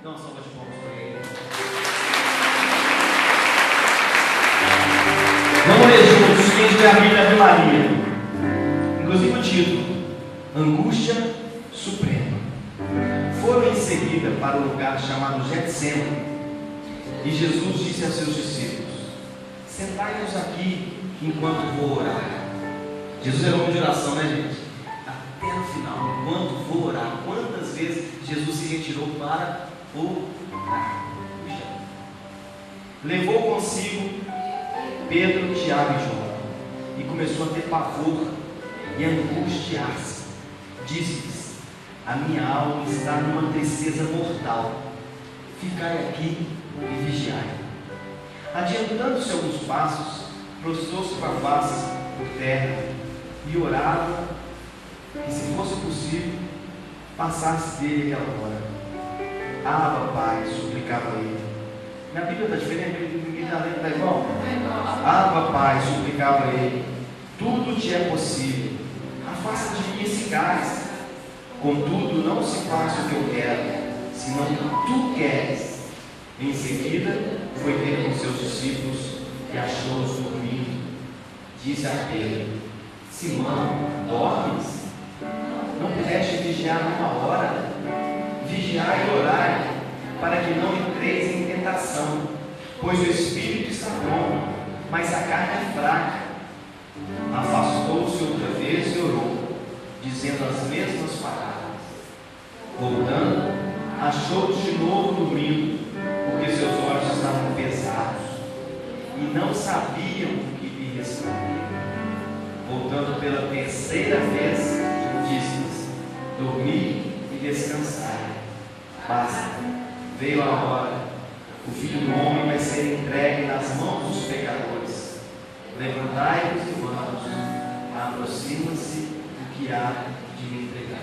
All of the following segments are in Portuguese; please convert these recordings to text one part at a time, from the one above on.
Dá uma salva de palmas para ele. Vamos ler juntos, quem tiver a Bíblia de Maria. Inclusive o título: Angústia Suprema. Foram em seguida para um lugar chamado Getsêmani, e Jesus disse a seus discípulos: sentai-vos aqui enquanto vou orar. Jesus era um homem de oração, né, gente? Até no final, enquanto vou orar. Quantas vezes Jesus se retirou para orar? Levou consigo Pedro, Tiago e João, e começou a ter pavor e a angustiar-se. Disse-lhes: a minha alma está numa tristeza mortal. Ficai aqui e vigiai. Adiantando-se alguns passos, prostrou-se com a face por terra e orava que, se fosse possível, passasse dele aquela hora. Abba, Pai, suplicava ele. Minha Bíblia está diferente, ninguém está lendo, está igual? Abba, Pai, suplicava ele, tudo te é possível, afasta de mim esse cálice. Contudo, não se faça o que eu quero, senão o que tu queres. Em seguida, foi ter com seus discípulos e achou-os dormindo. Disse a Pedro: Simão, dormes? Não pudeste vigiar uma hora? Vigiai e orai, para que não entreis em tentação, pois o espírito está pronto, mas a carne é fraca. Afastou-se outra vez e orou, dizendo as mesmas palavras. Voltando, achou-os de novo dormindo, porque seus olhos estavam pesados, e não sabiam o que lhe responder. Voltando pela terceira vez, disse-lhes: dormi e descansai. Basta, veio a hora, o Filho do Homem vai ser entregue nas mãos dos pecadores. Levantai-vos e vamos, aproxima-se o que há de me entregar.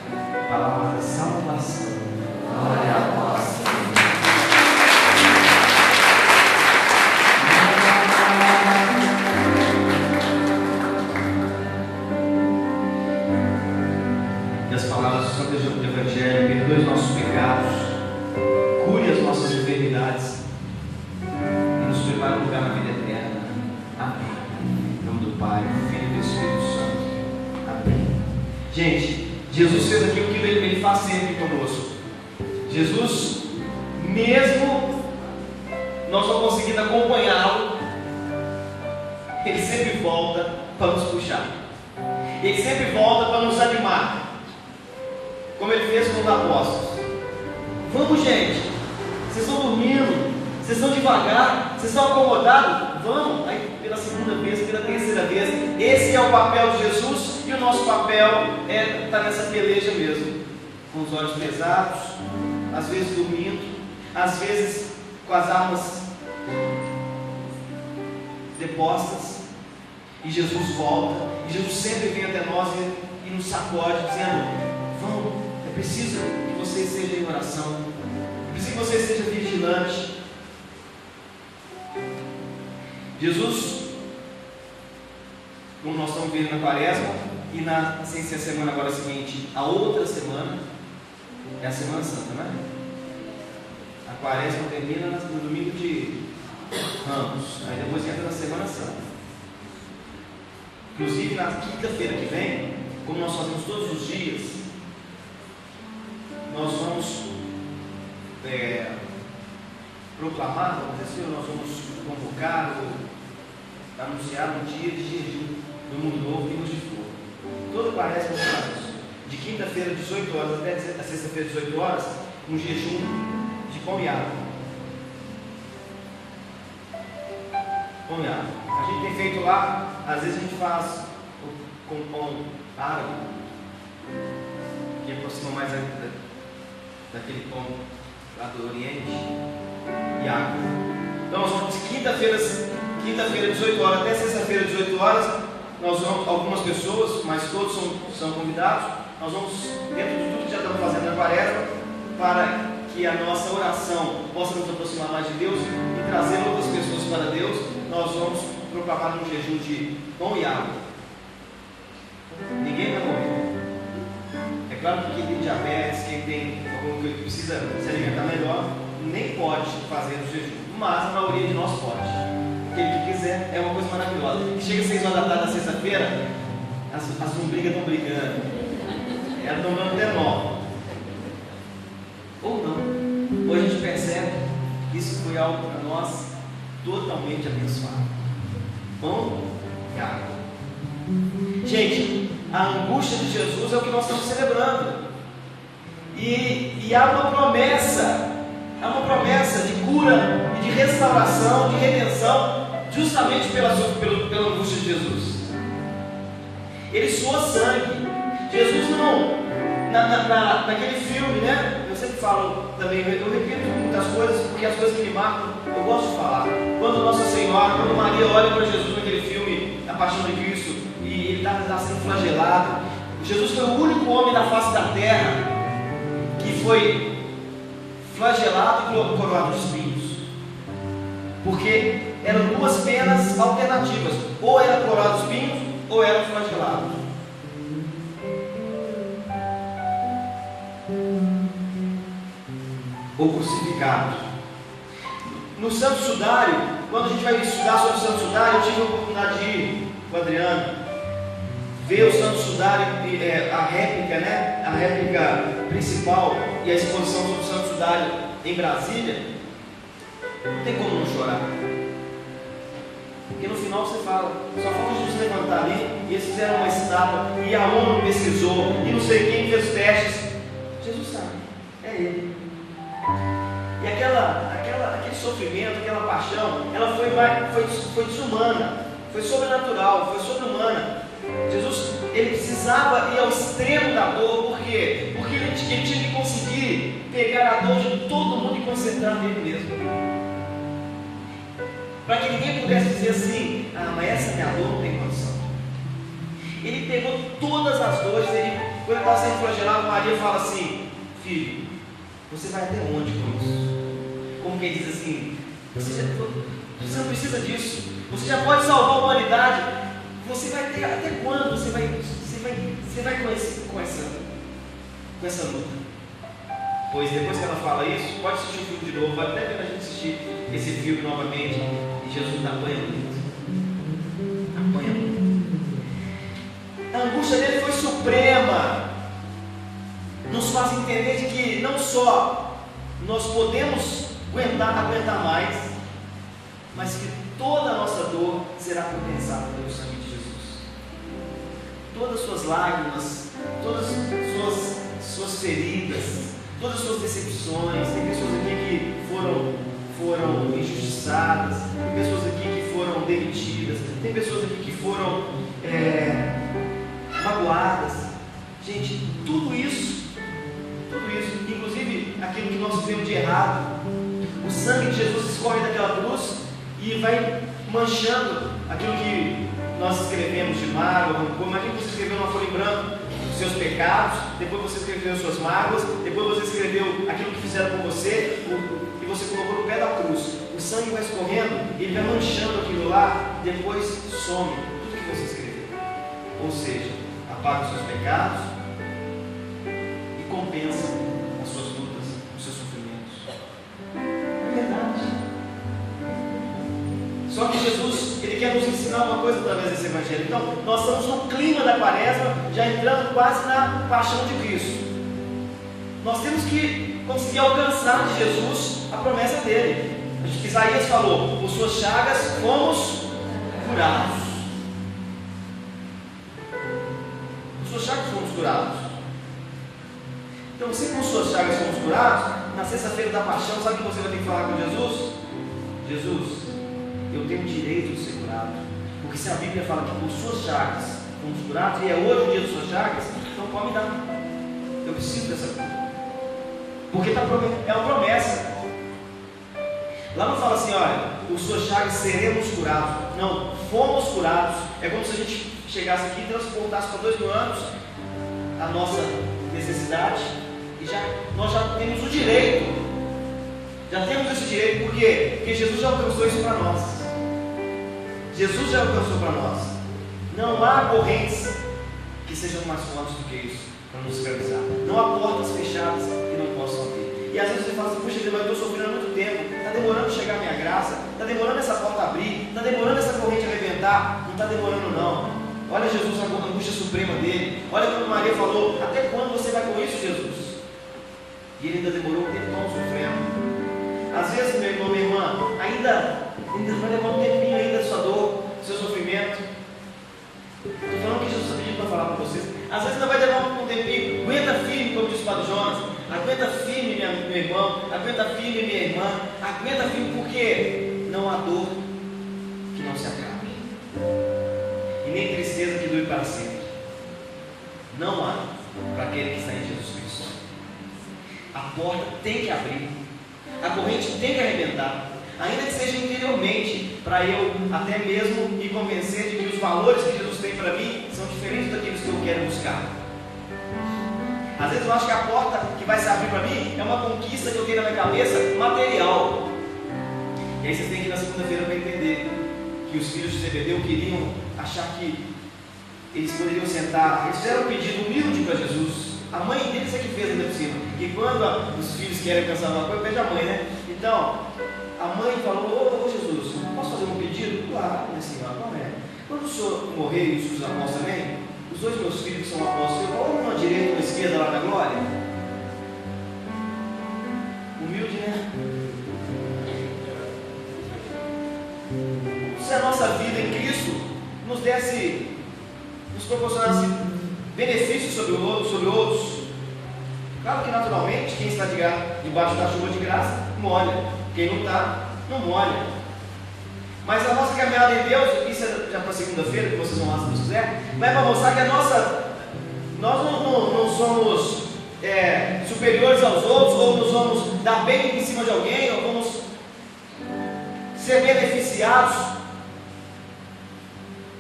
Palavra da salvação. Glória a vós, Senhor. E as palavras do Santo Evangelho: perdoe os nossos pecados, cure as nossas enfermidades e nos prepare um lugar na vida eterna. Amém. Em nome do Pai, do Filho e do Espírito Santo. Amém. Gente, Jesus fez aqui o que ele faz sempre conosco. Jesus, mesmo nós não conseguindo acompanhá-lo, ele sempre volta para nos puxar. Ele sempre volta para nos animar, como ele fez com os apóstolos. Vamos, gente, vocês estão dormindo, vocês estão devagar, vocês estão acomodados, vamos. Aí pela segunda vez, pela terceira vez, esse é o papel de Jesus, e o nosso papel é estar nessa peleja mesmo, com os olhos pesados, às vezes dormindo, às vezes com as almas depostas, e Jesus volta, e Jesus sempre vem até nós e nos sacode, dizendo: vamos, é preciso que você esteja em oração, é preciso que você esteja vigilante. Jesus, como nós estamos vendo na Quaresma, e sem ser a semana agora seguinte, a outra semana é a Semana Santa, não é? A Quaresma termina no domingo de Ramos, aí depois entra na Semana Santa. Inclusive na quinta-feira que vem, como nós fazemos todos os dias, nós vamos proclamar, nós vamos convocar ou anunciar um dia de jejum do Mundo Novo e Luz de Fogo. Todo Quaresma faz isso. De quinta-feira, 18 horas, até a sexta-feira, 18 horas, um jejum de pão e água. Pão e água. A gente tem feito lá, às vezes a gente faz com pão árabe, que aproxima mais daquele pão lá do Oriente, e água. Então nós vamos de quinta-feira, 18 horas, até sexta-feira, 18 horas, nós vamos, algumas pessoas, mas todos são convidados, nós vamos, dentro de tudo que já estamos fazendo na Quaresma, para que a nossa oração possa nos aproximar mais de Deus e trazer outras pessoas para Deus, nós vamos proclamar um jejum de pão e água. Ninguém vai morrer. É claro que quem tem diabetes, quem tem alguma coisa que precisa se alimentar melhor, nem pode fazer o jejum, mas a maioria de nós pode. Aquele que quiser, é uma coisa maravilhosa. E chega às 6 horas da tarde na sexta-feira, as lombrigas estão brigando, elas estão dando até nó. Ou não. Hoje a gente percebe que isso foi algo para nós totalmente abençoado. Pão e água. Gente, a angústia de Jesus é o que nós estamos celebrando. E há uma promessa de cura e de restauração, de redenção, justamente pela angústia de Jesus. Ele suou sangue. Jesus não, naquele filme, né? Eu sempre falo também, eu repito muitas coisas, porque as coisas que me marcam, eu gosto de falar. Quando Nossa Senhora, quando Maria olha para Jesus naquele filme, A Paixão de Cristo, e ele está sendo flagelado, Jesus foi o único homem da face da terra que foi flagelado e coroado de espinhos, porque eram duas penas alternativas: ou era coroado de espinhos, ou era flagelado. Ou crucificado. No Santo Sudário, quando a gente vai estudar sobre o Santo Sudário, eu tive a oportunidade de ir com o Adriano, ver o Santo Sudário, a réplica, né? A réplica principal e a exposição sobre o Santo Sudário em Brasília. Não tem como não chorar, porque no final você fala, só falta Jesus levantar ali, e eles fizeram uma estátua, e a ONU pesquisou, e não sei quem fez testes. Jesus sabe, é Ele. E aquele sofrimento, aquela paixão, ela foi desumana, foi sobrenatural, foi sobre-humana. Jesus, ele precisava ir ao extremo da dor. Por quê? Porque ele tinha que conseguir pegar a dor de todo mundo e concentrar nele mesmo, para que ninguém pudesse dizer assim: ah, mas essa minha dor não tem condição. Ele pegou todas as dores. Quando ele estava sendo flagelado, Maria fala assim: filho, você vai até onde com isso? Como quem diz assim: você não precisa disso, você já pode salvar a humanidade. Você vai ter até quando? Você vai com essa luta. Pois depois que ela fala isso, pode assistir o filme de novo, vale até a pena a gente assistir esse filme novamente. E Jesus apanha muito. Apanha muito. A angústia dele foi suprema. Nos faz entender de que não só nós podemos aguentar mais, mas que toda a nossa dor será compensada pelo sangue de Jesus. Todas as suas lágrimas, todas as suas feridas, todas as suas decepções. Tem pessoas aqui que foram injustiçadas, tem pessoas aqui que foram demitidas, tem pessoas aqui que foram magoadas. Gente, tudo isso, inclusive aquilo que nós fizemos de errado, o sangue de Jesus escorre daquela cruz e vai manchando aquilo que nós escrevemos de mágoa, rancor. Imagina que você escreveu numa folha em branco os seus pecados, depois você escreveu as suas mágoas, depois você escreveu aquilo que fizeram com você, e você colocou no pé da cruz. O sangue vai escorrendo, ele vai manchando aquilo lá, depois some tudo que você escreveu. Ou seja, apaga os seus pecados e compensa as suas lutas, os seus sofrimentos. É verdade. Só que Jesus, ele quer nos ensinar uma coisa através desse evangelho. Então, nós estamos no clima da quaresma, já entrando quase na paixão de Cristo. Nós temos que conseguir alcançar de Jesus a promessa dele. Isaías falou: por suas chagas fomos curados. Por suas chagas fomos curados. Então, se por suas chagas fomos curados, na sexta-feira da paixão, sabe o que você vai ter que falar com Jesus? Jesus, eu tenho o direito de ser curado, porque se a Bíblia fala que por suas chagas fomos curados, e é hoje o dia das suas chagas, então pode me dar. Eu preciso dessa cura, porque é uma promessa. Lá não fala assim: olha, por suas chagas seremos curados. Não, fomos curados. É como se a gente chegasse aqui e transportasse para 2000 anos a nossa necessidade, e nós já temos o direito. Já temos esse direito. Por quê? Porque Jesus já alcançou isso para nós. Jesus já alcançou para nós. Não há correntes que sejam mais fortes do que isso. para nos escravizar. Não há portas fechadas que não possam abrir. E às vezes você fala assim: puxa, mas eu estou sofrendo há muito tempo, está demorando chegar a minha graça, está demorando essa porta abrir, está demorando essa corrente arrebentar. Não está demorando não. Olha Jesus, a angústia suprema dele. Olha quando Maria falou: até quando você vai com isso, Jesus? E ele ainda demorou um tempão sofrendo. Às vezes, meu irmão, minha irmã, ainda vai levar um tempinho ainda a sua dor, seu sofrimento. Estou falando o que Jesus está pedindo para falar para vocês. Às vezes ainda vai levar um tempinho. Aguenta firme, como disse o Padre Jonas. Aguenta firme, meu irmão. Aguenta firme, minha irmã. Aguenta firme, porque não há dor que não se acabe. E nem tristeza que dure para sempre. Não há para aquele que está em Jesus Cristo. A porta tem que abrir. A corrente tem que arrebentar, ainda que seja interiormente, para eu até mesmo me convencer de que os valores que Jesus tem para mim são diferentes daqueles que eu quero buscar. Às vezes eu acho que a porta que vai se abrir para mim é uma conquista que eu tenho na minha cabeça material. E aí vocês têm que ir na segunda-feira para entender que os filhos de Zebedeu queriam achar que eles poderiam sentar. Eles fizeram um pedido humilde para Jesus. A mãe deles é que fez ainda por cima. E quando os filhos querem pensar uma coisa, pede a mãe, né? Então, a mãe falou: ô Jesus, posso fazer um pedido? Claro, minha senhora, qual é? Quando o senhor morrer e os seus apóstolos também, os dois meus filhos que são apóstolos, eu vou uma direita e uma esquerda lá na glória? Humilde, né? Se a nossa vida em Cristo nos proporcionasse benefícios sobre outros, claro que naturalmente quem está debaixo da chuva de graça molha, quem não está, não molha. Mas a nossa caminhada em Deus, isso é já para segunda-feira, que vocês vão lá se Deus quiser, mas é para mostrar que nós não somos superiores aos outros, ou nos vamos dar bem em cima de alguém, ou vamos ser beneficiados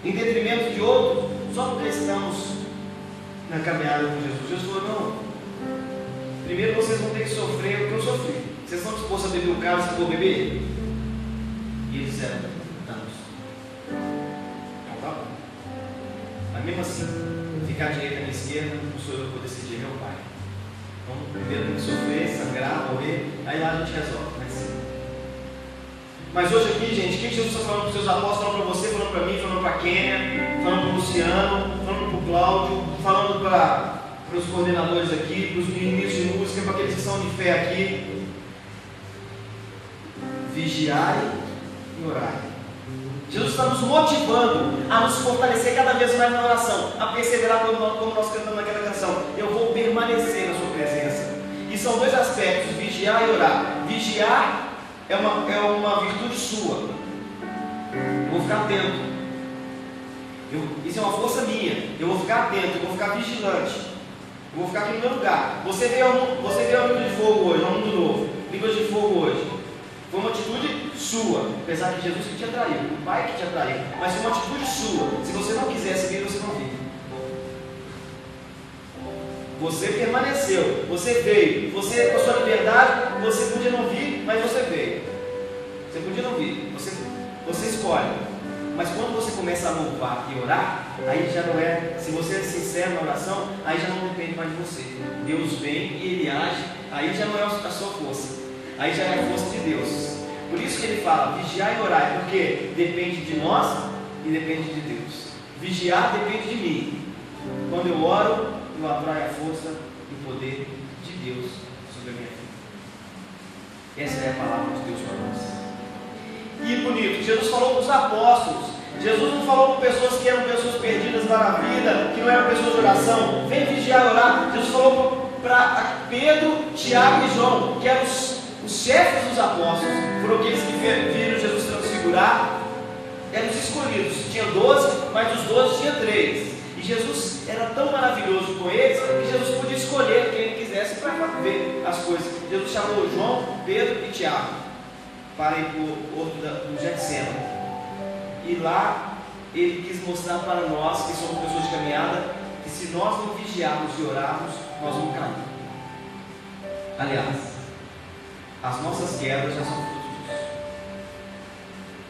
em detrimento de outros, só porque estamos na caminhada com Jesus. Jesus falou: não, primeiro vocês vão ter que sofrer o que eu sofri. Vocês estão dispostos a beber o cálice que eu vou beber? E eles disseram: estamos. Então tá bom. Mas mesmo assim, ficar à direita e à esquerda, não sou eu que vou decidir, é meu Pai. Então primeiro tem que sofrer, sangrar, morrer, aí lá a gente resolve. Mas hoje aqui, gente, o que Jesus está falando para os seus apóstolos, falando para você, falando para mim, falando para a Kênia, falando para o Luciano, falando para o Cláudio, falando para os coordenadores aqui, para os ministros de música, para aqueles que são de fé aqui: vigiai e orai. Jesus está nos motivando a nos fortalecer cada vez mais na oração, a perseverar como nós cantamos naquela canção: eu vou permanecer na sua presença. E são dois aspectos: vigiar e orar. Vigiar é uma virtude sua. Eu vou ficar atento. Isso é uma força minha. Eu vou ficar atento, eu vou ficar vigilante. Eu vou ficar aqui no meu lugar. Você veio ao língua de fogo hoje, ao mundo novo. Língua de fogo hoje. Foi uma atitude sua. Apesar de Jesus que te atraiu, o Pai que te atraiu. Mas foi uma atitude sua. Se você não quisesse vir, você não vive. Você permaneceu, você veio, você com a sua liberdade, você podia não vir, mas você veio. Você podia não vir, você escolhe. Mas quando você começa a louvar e orar, aí já não é, se você é sincero na oração, aí já não depende mais de você. Deus vem e Ele age, aí já não é a sua força, aí já é a força de Deus. Por isso que Ele fala: vigiar e orar, porque depende de nós e depende de Deus. Vigiar depende de mim. Quando eu oro, eu atraio a força e o poder de Deus sobre a minha vida. Essa é a palavra de Deus para nós. E bonito, Jesus falou para os apóstolos. Jesus não falou para pessoas que eram pessoas perdidas lá na vida, que não eram pessoas de oração: vem vigiar e orar. Jesus falou para Pedro, Tiago e João, que eram os chefes dos apóstolos, foram aqueles que viram Jesus transfigurar, eram os escolhidos. Tinha 12, mas dos 12 tinha 3. E Jesus era tão maravilhoso com eles que Jesus podia escolher quem ele quisesse para ver as coisas. Jesus chamou João, Pedro e Tiago para ir para o horto do Getsêmani. E lá ele quis mostrar para nós, que somos pessoas de caminhada, que se nós não vigiarmos e orarmos, nós vamos cair. Aliás, as nossas quedas já são fruto disso.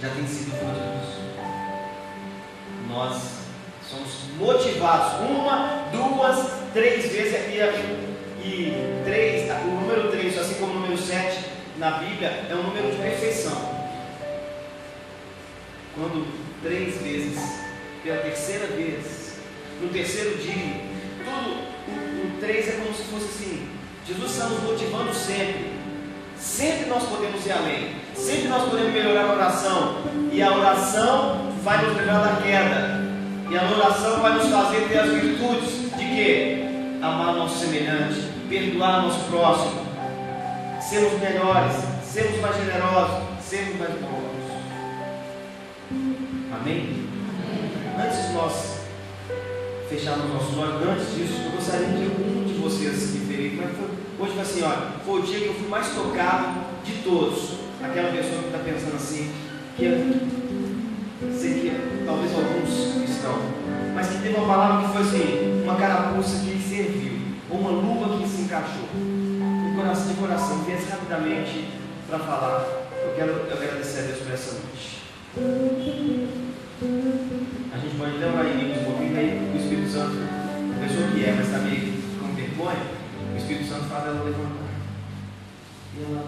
Já tem sido fruto disso. Nós somos motivados 1, 2, 3 vezes e 3, o número 3, assim como o número 7 na Bíblia, é um número de perfeição. Quando 3 vezes, pela terceira vez, no terceiro dia, o 3 é como se fosse assim: Jesus está nos motivando sempre. Sempre nós podemos ir além, sempre nós podemos melhorar a oração, e a oração vai nos livrar da queda, e a oração vai nos fazer ter as virtudes de quê? Amar o nosso semelhante, perdoar o nosso próximo, sermos melhores, sermos mais generosos, sermos mais bons. Amém? Antes de nós fecharmos nossos olhos, antes disso, eu gostaria que algum de vocês me feriu, mas hoje foi assim, olha, foi o dia que eu fui mais tocado de todos. Aquela pessoa que está pensando assim, que eu sei que talvez alguns estão, mas que teve uma palavra que foi assim, uma carapuça que serviu, ou uma luva que se encaixou. De coração, pense rapidamente para falar. Eu quero agradecer a Deus por essa noite. A gente pode até orar em línguas um pouquinho, aí o Espírito Santo, a pessoa que mas está meio com vergonha, o Espírito Santo faz ela levantar. E ela